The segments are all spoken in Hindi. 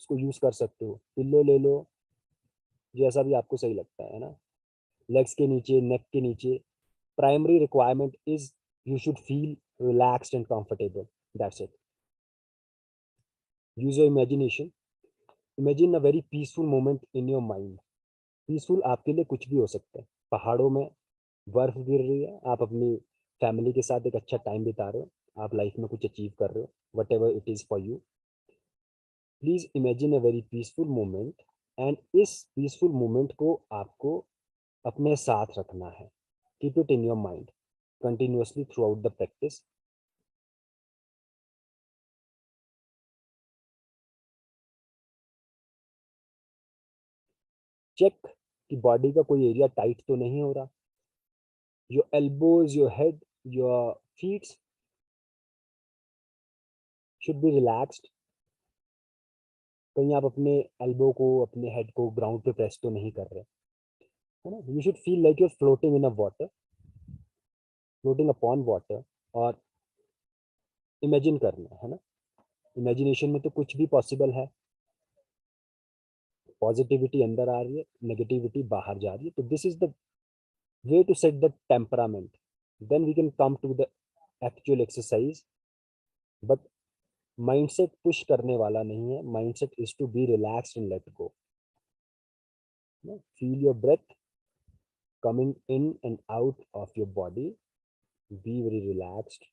उसको यूज कर सकते हो। पिल्लो ले लो, जैसा भी आपको सही लगता है ना। लेग्स के नीचे, नेक के नीचे। Primary requirement is you should feel relaxed and comfortable, that's it. Use your imagination. Imagine a very peaceful moment in your mind. Peaceful आपके लिए कुछ भी हो सकता है। पहाड़ों में बर्फ गिर रही है, आप अपनी फैमिली के साथ एक अच्छा टाइम बिता रहे हो, आप लाइफ में कुछ अचीव कर रहे हो, whatever it is for you. Please imagine a very peaceful moment, and इस पीसफुल मोमेंट को आपको अपने साथ रखना है। Keep it in your mind continuously throughout the practice. Check कि बॉडी का कोई एरिया टाइट तो नहीं हो रहा। Your elbows, your head, your feet should be relaxed. कहीं आप अपने एल्बो को, अपने हेड को ग्राउंड पे प्रेस तो नहीं कर रहे, है ना। You should feel like you're floating in a water, floating upon water. और इमेजिन करना है ना। इमेजिनेशन में तो कुछ भी पॉसिबल है। पॉजिटिविटी अंदर आ रही है, नेगेटिविटी बाहर जा रही है, तो this is the way to set the temperament. Then we can come to the actual exercise. But mindset push करने वाला नहीं है, mindset is to be relaxed and let go. Feel your breath coming in and out of your body. Be very relaxed.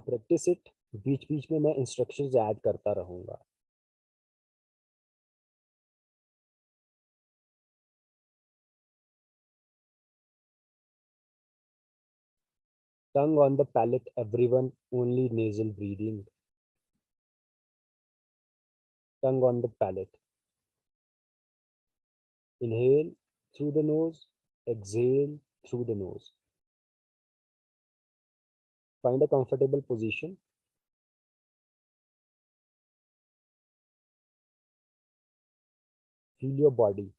Practice it. बीच बीच में मैं इंस्ट्रक्शंस ऐड करता रहूंगा। Tongue on the palate, everyone, only nasal breathing. Tongue on the palate. Inhale through the nose, exhale through the nose. Find a comfortable position. Feel your body.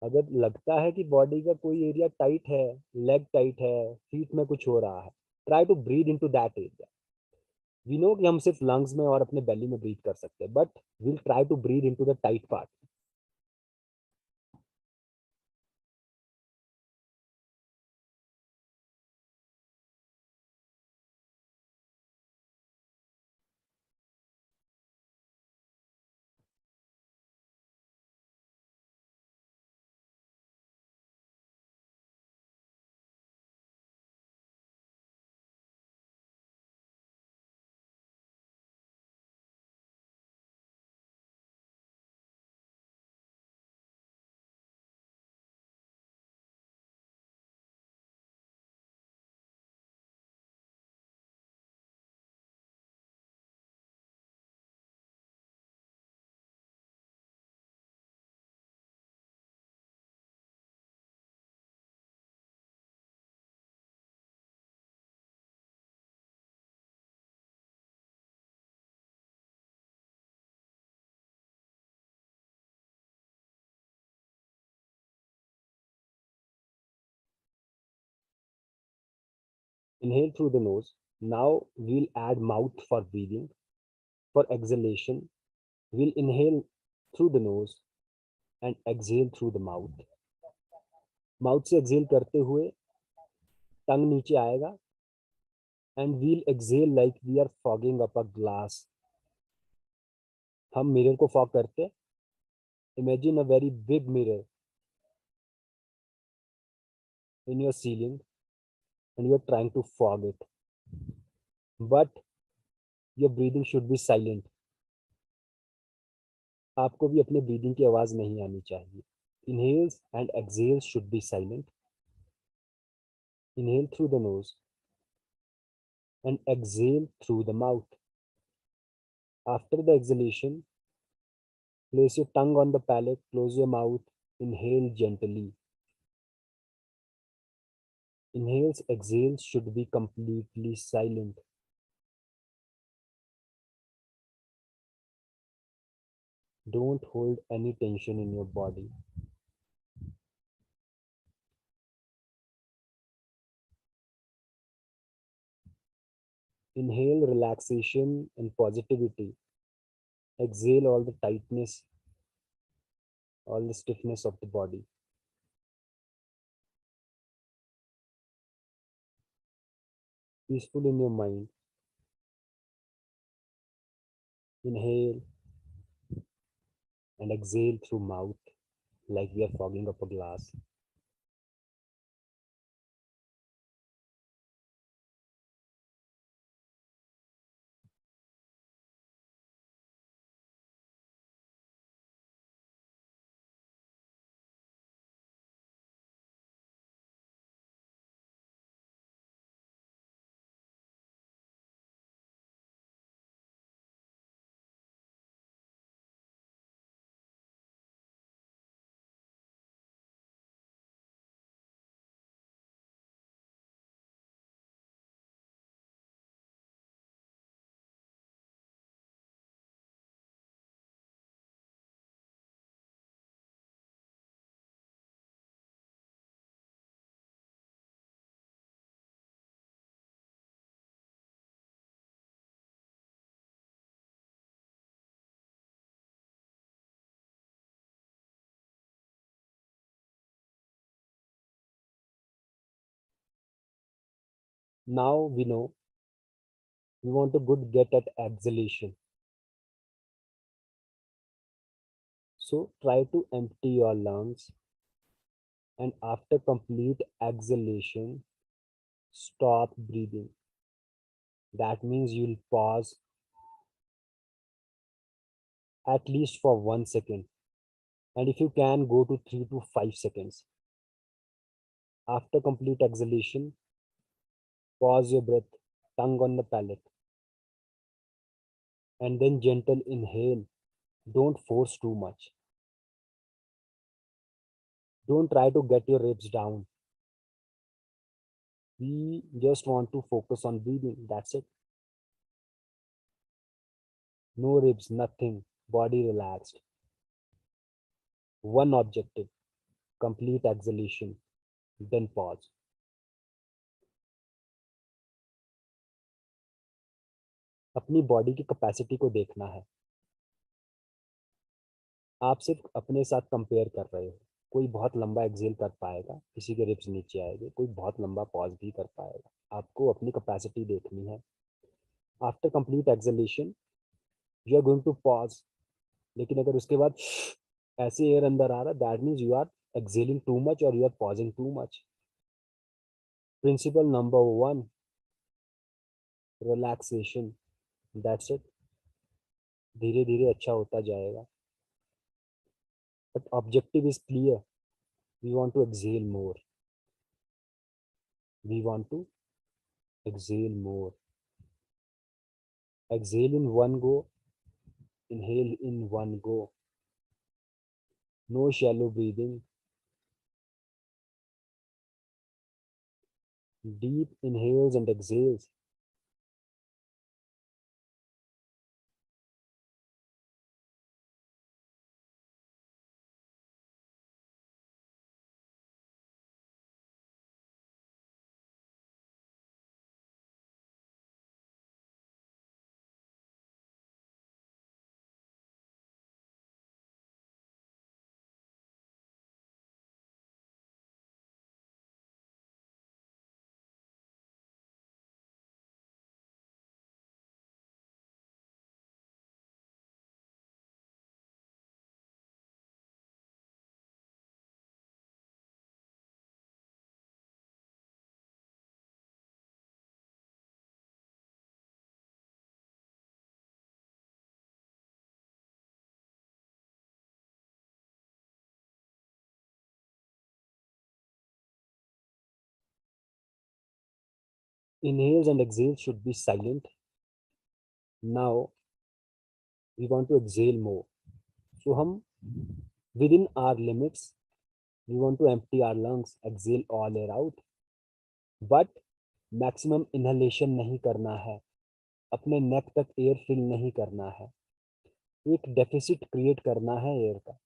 अगर लगता है कि बॉडी का कोई एरिया टाइट है, लेग टाइट है, फीट में कुछ हो रहा है, try to breathe into that area. We know कि हम सिर्फ लंग्स में और अपने बेली में ब्रीथ कर सकते हैं, but will try to breathe into the tight part. Inhale through the nose. Now we'll add mouth for breathing. For exhalation, we'll inhale through the nose and exhale through the mouth. Mouth से एक्सहेल करते हुए टंग नीचे आएगा, and we'll exhale like we are fogging up a glass. हम मिरर को फॉग करते। Imagine a very big mirror in your ceiling and you are trying to fog it, but your breathing should be silent. आपको भी अपने ब्रीदिंग की आवाज नहीं आनी चाहिए। Inhales and exhales should be silent. Inhale through the nose and exhale through the mouth. After the exhalation, place your tongue on the palate, close your mouth, inhale gently. Inhales, exhales should be completely silent. Don't hold any tension in your body. Inhale relaxation and positivity. Exhale all the tightness, all the stiffness of the body. Peaceful in your mind. Inhale and exhale through mouth like we are fogging up a glass. Now we know we want to good get at exhalation. So try to empty your lungs, and after complete exhalation, stop breathing. That means you'll pause at least for 1 second, and if you can, go to 3 to 5 seconds. After complete exhalation, pause your breath, tongue on the palate, and then gentle inhale. Don't force too much. Don't try to get your ribs down. We just want to focus on breathing. That's it. No ribs, nothing. Body relaxed. One objective, complete exhalation. Then pause. अपनी बॉडी की कैपेसिटी को देखना है. आप सिर्फ अपने साथ कंपेयर कर रहे हो. कोई बहुत लंबा एक्सेल कर पाएगा, किसी के रिब्स नीचे आएंगे, कोई बहुत लंबा पॉज भी कर पाएगा. आपको अपनी कैपेसिटी देखनी है. After complete exhalation you are going to pause. लेकिन अगर उसके बाद ऐसे एयर अंदर आ रहा है, that means you are exhaling too much और you are pausing too much. Principle number one, relaxation. That's it. धीरे धीरे अच्छा होता जाएगा. But objective is clear. We want to exhale more. We want to exhale more. Exhale in one go, inhale in one go. No shallow breathing. Deep inhales and exhales. Inhales and exhales should be silent. Now we want to exhale more. So within our limits, we want to empty our lungs, exhale all air out. But maximum inhalation नहीं करना है. अपने नेक तक एयर फिल नहीं करना है. एक डेफिसिट क्रिएट करना है एयर का.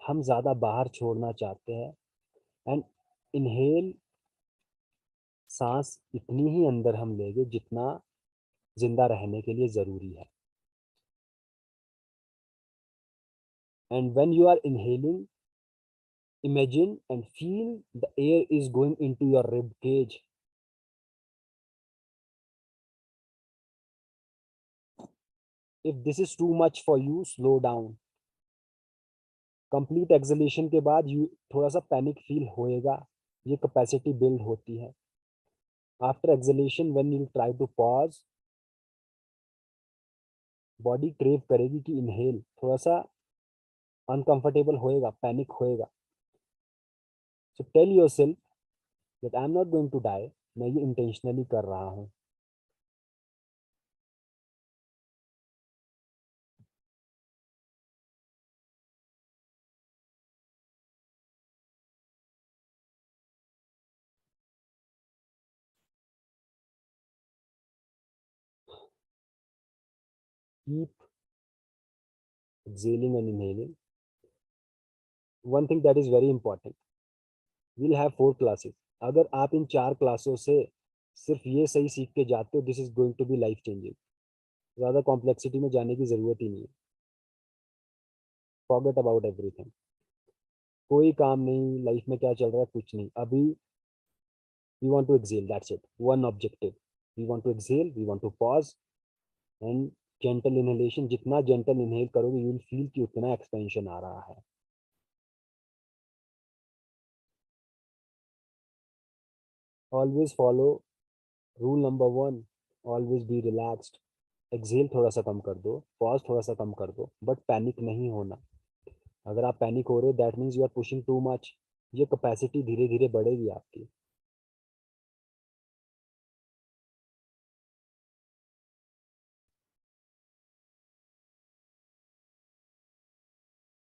हम ज़्यादा बाहर छोड़ना चाहते हैं. एंड इनहेल, सांस इतनी ही अंदर हम लेंगे जितना जिंदा रहने के लिए ज़रूरी है। And when you are inhaling, imagine and feel the air is going into your rib cage. If this is too much for you, slow down. Complete acceleration के बाद यू थोड़ा सा पैनिक फील होएगा, ये कैपेसिटी बिल्ड होती है। After exhalation when you try to pause, body crave करेगी कि इनहेल, थोड़ा सा अनकंफर्टेबल होएगा, पैनिक होएगा। So tell yourself that I am not going to die, मैं ये इंटेंशनली कर रहा हूँ। Keep exhaling and inhaling. One thing that is very important, will have 4 classes. अगर आप इन 4 क्लासों से सिर्फ ये सही सीख के जाते हो, this is going to be life changing. ज़्यादा कॉम्प्लेक्सिटी में जाने की ज़रूरत ही नहीं है। फॉरगेट अबाउट एवरीथिंग, कोई काम नहीं, लाइफ में क्या चल रहा है कुछ नहीं। अभी we want to exhale, that's it, one objective, we want to exhale, we want to pause and gentle inhalation. जितना जेंटल इनहेल करोगे यू विल फील कि उतना एक्सपेंशन आ रहा है। Always follow rule number 1, always be relaxed. Exhale थोड़ा सा कम कर दो, पॉज थोड़ा सा कम कर दो, बट पैनिक नहीं होना। अगर आप पैनिक हो रहे हो that means you are pushing too much. ये कैपेसिटी धीरे धीरे बढ़ेगी आपकी।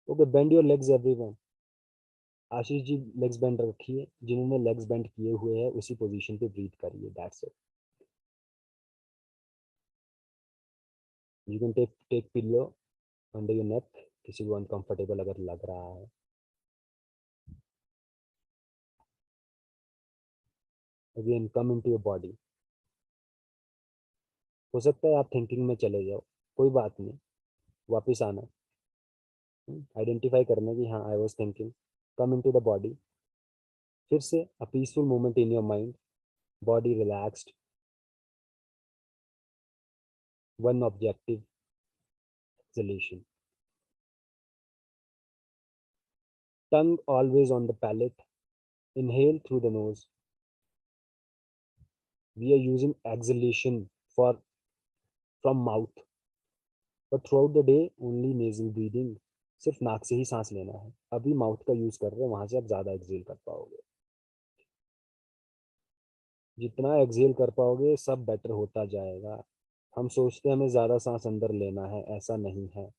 Okay, bend your legs everyone. Ashish ji legs bend रखिए, जिन्होंने लेग्स बेंड किए हुए हैं उसी पोजीशन पे ब्रीथ करिए, that's it. You can take pillow under your neck, किसी को अनकंफर्टेबल अगर लग रहा है। Again come into your body. हो सकता है आप थिंकिंग में चले जाओ, कोई बात नहीं, वापस आना, आइडेंटिफाई करना कि हाँ I was thinking, come into the body. फिर से a peaceful moment in your mind, body relaxed, one objective, acceleration. Tongue always on the palate. Inhale through the nose. We are using exhalation for from mouth, but throughout the day only nasal breathing. सिर्फ नाक से ही सांस लेना है। अभी माउथ का यूज कर रहे हैं, वहां से आप ज्यादा एक्सेल कर पाओगे। जितना एक्सेल कर पाओगे सब बेटर होता जाएगा। हम सोचते हैं हमें ज्यादा सांस अंदर लेना है, ऐसा नहीं है।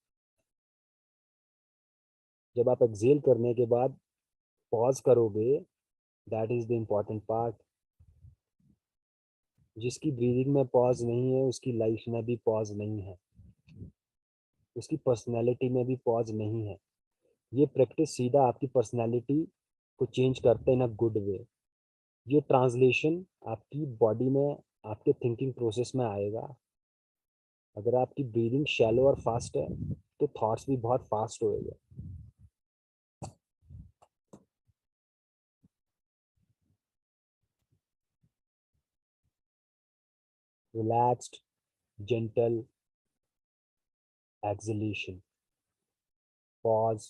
जब आप एक्सेल करने के बाद पॉज करोगे, that is the important part. जिसकी ब्रीदिंग में पॉज नहीं है उसकी लाइफ में भी पॉज नहीं है, उसकी पर्सनैलिटी में भी पॉज नहीं है। ये प्रैक्टिस सीधा आपकी पर्सनैलिटी को चेंज करते हैं इन अ गुड वे। ये ट्रांसलेशन आपकी बॉडी में, आपके थिंकिंग प्रोसेस में आएगा। अगर आपकी ब्रीदिंग शैलो और फास्ट है तो थॉट्स भी बहुत फास्ट होएगा। Relaxed gentle acceleration, pause,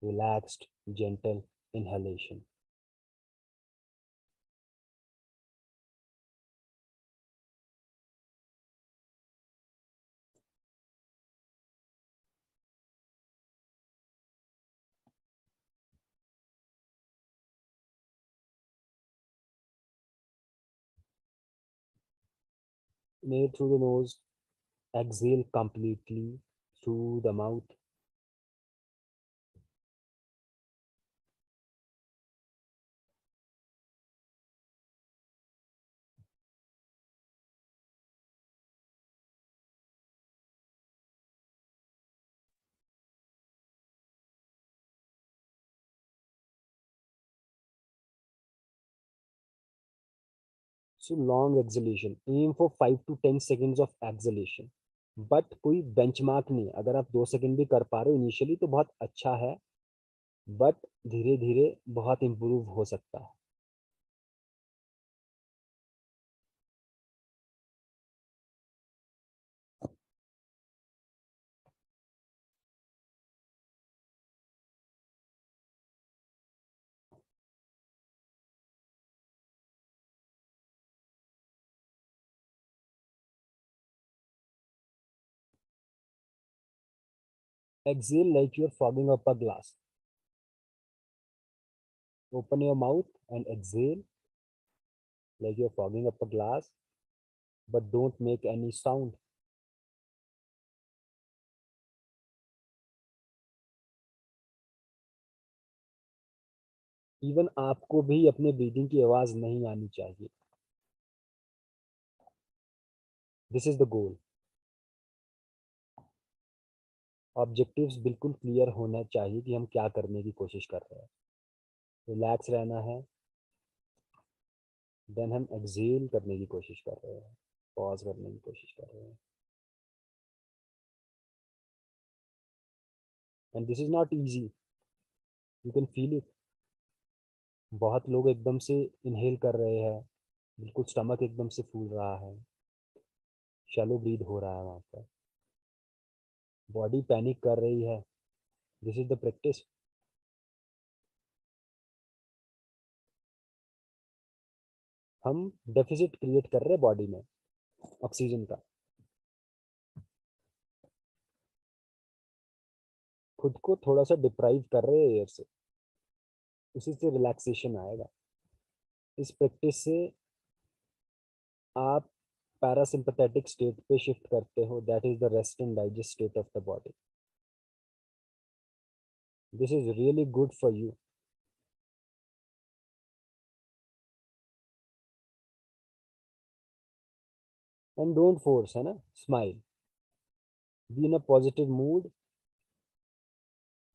relaxed gentle inhalation. Inhale through the nose, exhale completely through the mouth. So long exhalation, aim for 5 to 10 seconds of exhalation. But कोई बेंचमार्क नहीं है, अगर आप 2 सेकंड भी कर पा रहे हो इनिशियली तो बहुत अच्छा है, बट धीरे धीरे बहुत इम्प्रूव हो सकता है. Exhale like you're fogging up a glass. Open your mouth and exhale like you're fogging up a glass, but don't make any sound. Even आपको भी अपने ब्रीदिंग की आवाज नहीं आनी चाहिए. This is the goal. Objectives बिल्कुल क्लियर होना चाहिए कि हम क्या करने की कोशिश कर रहे हैं. रिलैक्स रहना है, देन हम एक्सेल करने की कोशिश कर रहे हैं, पॉज करने की कोशिश कर रहे हैं. And this is not easy, you can feel it. बहुत लोग एकदम से इनहेल कर रहे हैं, बिल्कुल स्टमक एकदम से फूल रहा है, शैलो ब्रीद हो रहा है वहाँ पर, बॉडी पैनिक कर रही है. This is the practice. हम डेफिसिट क्रिएट कर रहे हैं बॉडी में ऑक्सीजन का. खुद को थोड़ा सा डिप्राइव कर रहे हैं एयर से, उसी से रिलैक्सेशन आएगा. इस प्रैक्टिस से आप पैरासिम्पथेटिक स्टेट पे शिफ्ट करते हो, that is the rest and digest state of the body. This is really good for you. And don't force, है ना, smile, be in a positive mood.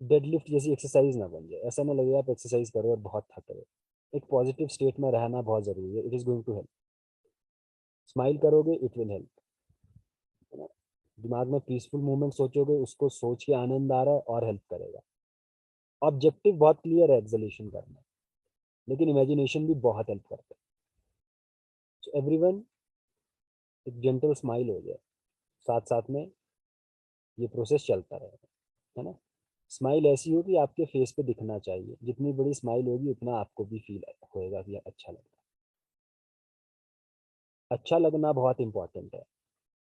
Deadlift जैसी एक्सरसाइज ना बन जाए, ऐसा ना लगे आप एक्सरसाइज करो और बहुत थक रहे हो. एक पॉजिटिव स्टेट में रहना बहुत जरूरी है. It is going to help. Smile करोगे, इट विल हेल्प, है ना. दिमाग में पीसफुल मूवमेंट सोचोगे, उसको सोच के आनंद आ रहा है और हेल्प करेगा. ऑब्जेक्टिव बहुत क्लियर है एक्सलेशन करना, लेकिन इमेजिनेशन भी बहुत हेल्प करता है. सो एवरीवन, एक जेंटल स्माइल हो जाए, साथ साथ में ये प्रोसेस चलता रहेगा, है ना. स्माइल ऐसी हो कि आपके फेस पे दिखना चाहिए. जितनी बड़ी स्माइल होगी उतना आपको भी फील होएगा कि अच्छा लगता है. अच्छा लगना बहुत इंपॉर्टेंट है.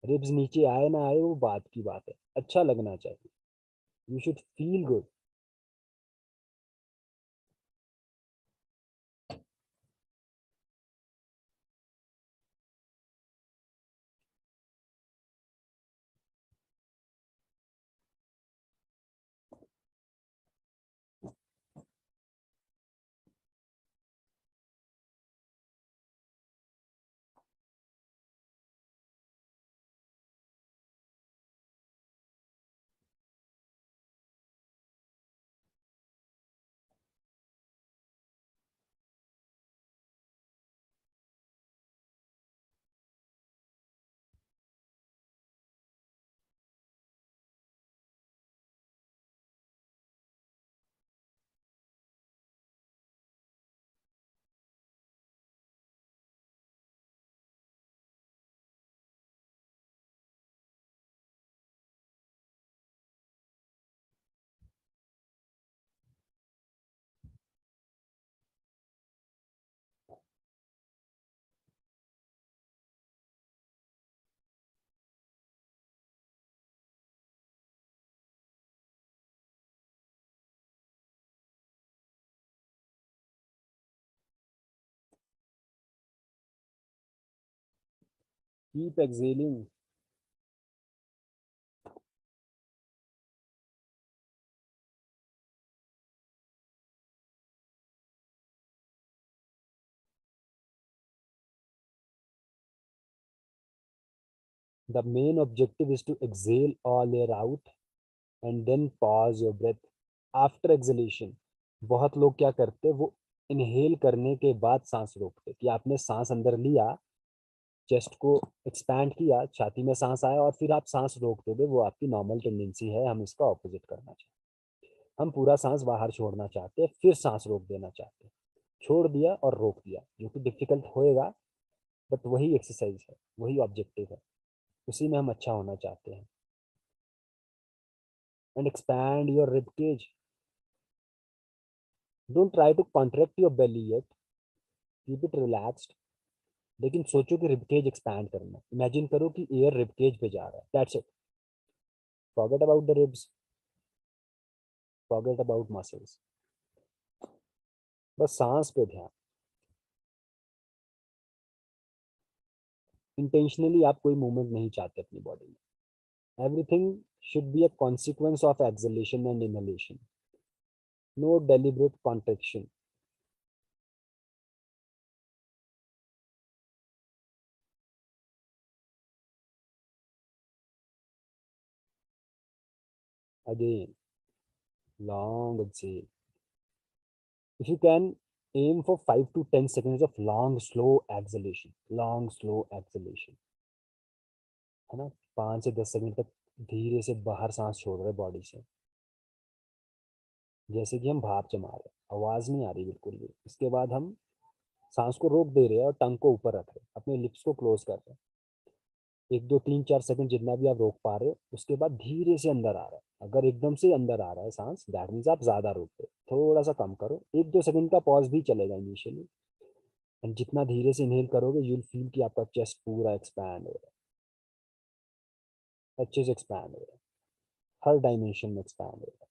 रिब्स नीचे आए ना आए वो बात की बात है, अच्छा लगना चाहिए. You should feel good. Keep exhaling. The main objective is to exhale all air out and then pause your breath after exhalation. बहुत लोग क्या करते हैं, वो इनहेल करने के बाद सांस रोकते, कि आपने सांस अंदर लिया, चेस्ट को एक्सपैंड किया, छाती में सांस आया और फिर आप सांस रोक दोगे, वो आपकी नॉर्मल टेंडेंसी है। हम इसका ऑपोजिट करना चाहते हैं। हम पूरा सांस बाहर छोड़ना चाहते हैं, फिर सांस रोक देना चाहते हैं। छोड़ दिया और रोक दिया, जो कि डिफिकल्ट होएगा, बट वही एक्सरसाइज है, वही ऑब्जेक्टिव है, उसी में हम अच्छा होना चाहते हैं। And expand your rib cage. Don't try to contract your belly yet, keep it relaxed. लेकिन सोचो कि रिबकेज एक्सपैंड करना है। इमेजिन करो कि एयर रिबकेज पे जा रहा है, that's it. Forget about the ribs, forget about muscles, बस सांस पे ध्यान। इंटेंशनली आप कोई मूवमेंट नहीं चाहते अपनी बॉडी में। Everything should be a consequence of exhalation and inhalation, no deliberate contraction. Again, long exhale. If you can, aim for 5 to 10 seconds of long slow exhalation, long slow exhalation, है ना। 5 से 10 सेकंड तक धीरे से बाहर सांस छोड़ रहे बॉडी से, जैसे कि हम भाप जमा रहे, आवाज नहीं आ रही बिल्कुल भी। इसके बाद हम सांस को रोक दे रहे हैं और टंग को ऊपर रख रहे हैं, अपने लिप्स को क्लोज कर रहे हैं। 1 2 3 4 सेकंड जितना भी आप रोक पा रहे हो, उसके बाद धीरे से अंदर आ रहा है। अगर एकदम से अंदर आ रहा है सांस, दैट मीन्स आप ज्यादा रोक रहे हो, थोड़ा सा कम करो। 1 2 सेकंड का पॉज भी चलेगा इनिशियली। एंड जितना धीरे से इनहेल करोगे, यू विल फील कि आपका चेस्ट पूरा एक्सपैंड हो रहा है, अच्छे से एक्सपैंड हो रहा है, हर डायमेंशन में एक्सपैंड हो रहा है।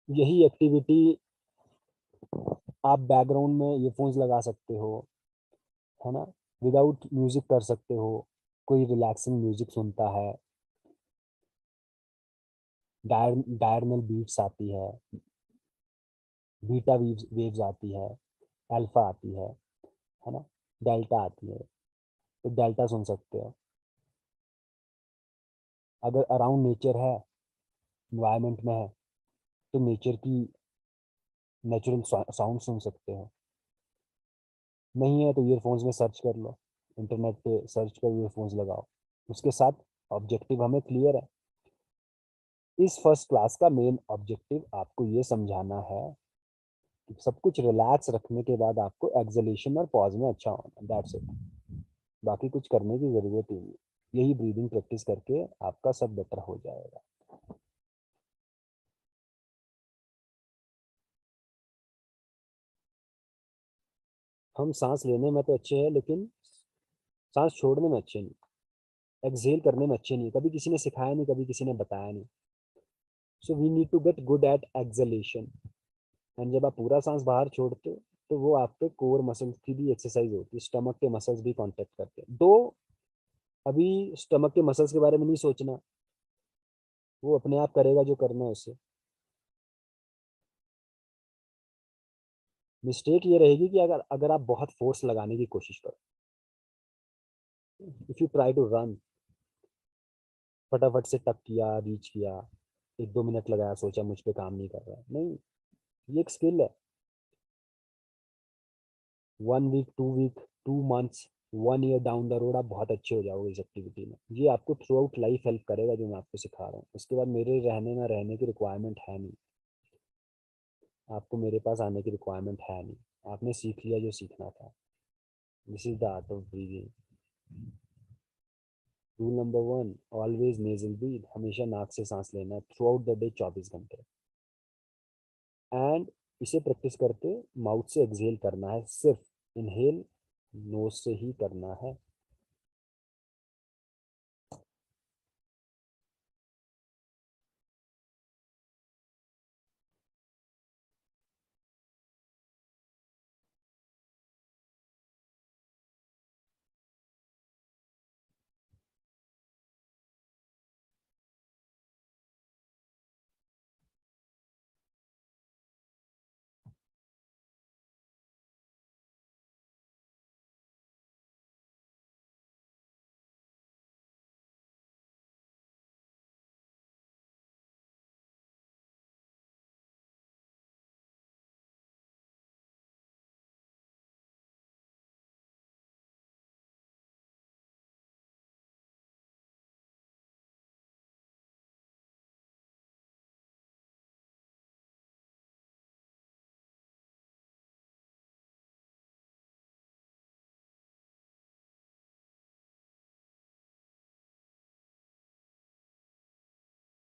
यही एक्टिविटी आप बैकग्राउंड में ईयरफोन्स लगा सकते हो, है ना, विदाउट म्यूजिक कर सकते हो। कोई रिलैक्सिंग म्यूजिक सुनता है, डायरनल बीट्स आती बीटा वेव्स आती है, अल्फा आती है ना, डेल्टा आती है, तो डेल्टा सुन सकते हो। अगर अराउंड नेचर है, इन्वायरमेंट में है, तो नेचर की नेचुरल साउंड सुन सकते हो। नहीं है तो ईयरफोन्स में सर्च कर लो, इंटरनेट पे सर्च कर ईयरफोन्स लगाओ। उसके साथ ऑब्जेक्टिव हमें क्लियर है। इस फर्स्ट क्लास का मेन ऑब्जेक्टिव आपको ये समझाना है कि सब कुछ रिलैक्स रखने के बाद आपको एक्सलेशन और पॉज में अच्छा होना, दैट्स इट। बाकी कुछ करने की जरूरत ही नहीं। यही ब्रीदिंग प्रैक्टिस करके आपका सब बेटर हो जाएगा। हम सांस लेने में तो अच्छे हैं, लेकिन सांस छोड़ने में अच्छे नहीं, एक्सहेल करने में अच्छे नहीं। कभी किसी ने सिखाया नहीं, कभी किसी ने बताया नहीं। So we need to get good at exhalation. And जब आप पूरा सांस बाहर छोड़ते हो, तो वो आपके कोर मसल्स की भी एक्सरसाइज होती है, स्टमक के मसल्स भी कॉन्टेक्ट करते हैं। दो अभी स्टमक के मसल्स के बारे में नहीं सोचना, वो अपने आप करेगा जो करना है उसे। मिस्टेक ये रहेगी कि अगर अगर आप बहुत फोर्स लगाने की कोशिश करो, if you try to run, फटाफट से टक किया, रीच किया, 1 2 मिनट लगाया, सोचा मुझ पे काम नहीं कर रहा है, नहीं। ये एक स्किल है। 1 week, 2 week, 2 months, 1 year down the road आप बहुत अच्छे हो जाओगे इस एक्टिविटी में। ये आपको थ्रू आउट लाइफ हेल्प करेगा, जो मैं आपको सिखा रहा हूँ। उसके बाद मेरे रहने ना रहने की रिक्वायरमेंट है नहीं, आपको मेरे पास आने की रिक्वायरमेंट है नहीं। आपने सीख लिया जो सीखना था। This is the art of breathing. Rule number 1, always nasal breath, हमेशा नाक से सांस लेना थ्रू आउट द डे, 24 घंटे। एंड इसे प्रैक्टिस करते माउथ से एक्सहेल करना है, सिर्फ इनहेल नोज से ही करना है।